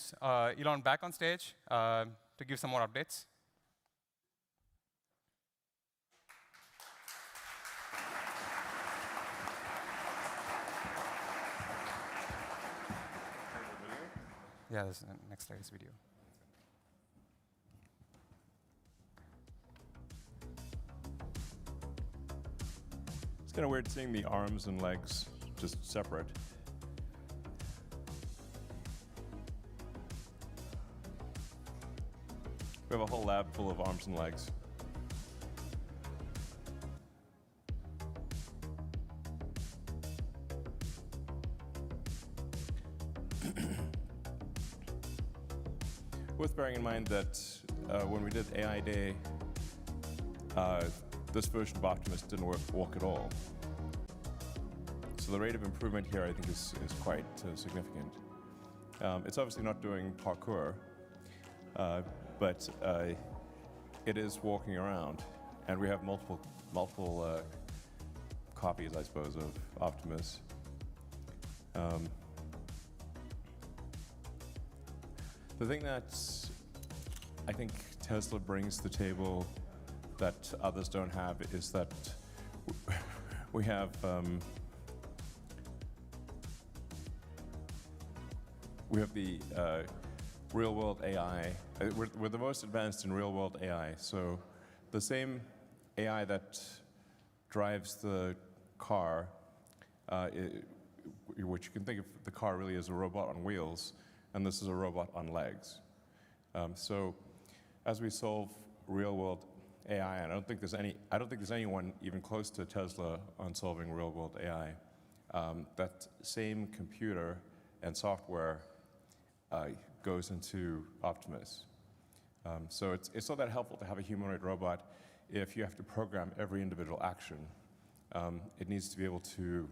introduce Elon back on stage to give some more updates. Yeah, this is the next slide is video. It's kind of weird seeing the arms and legs just separate. We have a whole lab full of arms and legs. Worth bearing in mind that when we did AI Day, this version of Optimus didn't walk at all. So the rate of improvement here, I think, is quite significant. It's obviously not doing parkour, but it is walking around, and we have multiple copies, I suppose, of Optimus. The thing that I think Tesla brings to the table that others don't have is that we have the real-world AI. We're the most advanced in real-world AI. So the same AI that drives the car, which you can think of the car really as a robot on wheels, and this is a robot on legs. So as we solve real-world AI, and I don't think there's anyone even close to Tesla on solving real-world AI. That same computer and software goes into Optimus. So it's not that helpful to have a humanoid robot if you have to program every individual action. It needs to be able to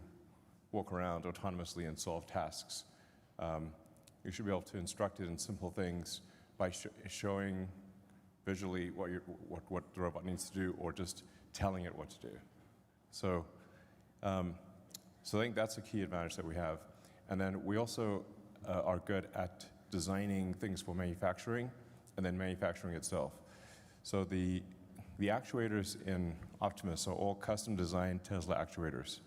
walk around autonomously and solve tasks. You should be able to instruct it in simple things by showing visually what the robot needs to do, or just telling it what to do. So I think that's a key advantage that we have. And then we also are good at designing things for manufacturing and then manufacturing itself. So the actuators in Optimus are all custom designed Tesla actuators.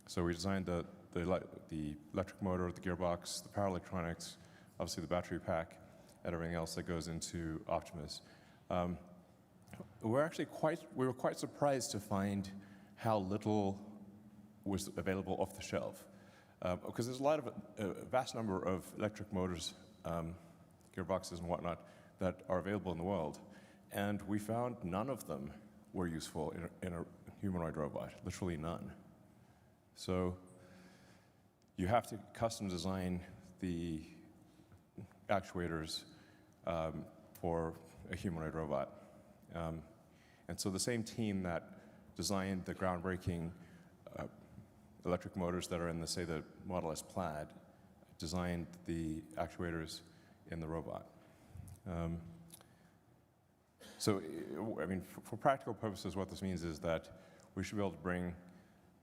So we designed the electric motor, the gearbox, the power electronics, obviously the battery pack, and everything else that goes into Optimus. We were quite surprised to find how little was available off the shelf, because there's a vast number of electric motors, gearboxes and whatnot that are available in the world, and we found none of them were useful in a humanoid robot, literally none. So you have to custom design the actuators for a humanoid robot. And so the same team that designed the groundbreaking electric motors that are in the Model S Plaid designed the actuators in the robot. So, I mean, for practical purposes, what this means is that we should be able to bring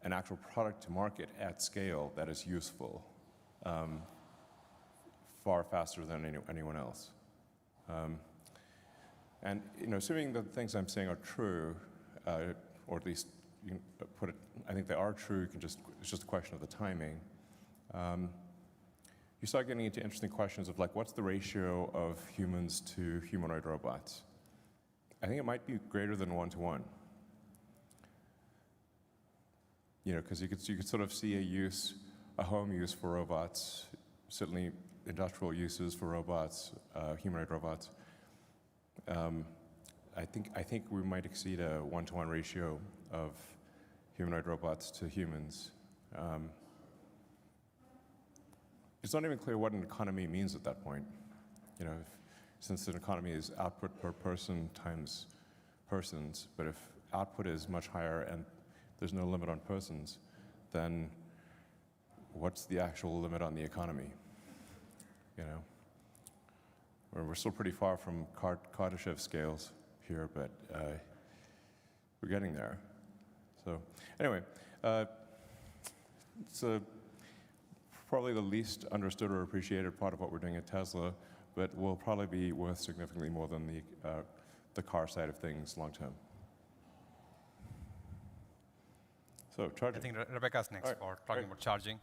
an actual product to market at scale that is useful far faster than anyone else. And assuming that the things I'm saying are true, or at least you can put it, I think they are true. It's just a question of the timing. You start getting into interesting questions of like, what's the ratio of humans to humanoid robots? I think it might be greater than 1-to-1. Because you could sort of see a home use for robots, certainly industrial uses for robots, humanoid robots. I think we might exceed a 1-to-1 ratio of humanoid robots to humans. It's not even clear what an economy means at that point. Since an economy is output per person times persons, but if output is much higher and there's no limit on persons, then what's the actual limit on the economy? We're still pretty far from Kardashev scales here, but we're getting there. So anyway, probably the least understood or appreciated part of what we're doing at Tesla, but will probably be worth significantly more than the car side of things long term. So I charging. think Rebecca's next All right, for talking great. about charging.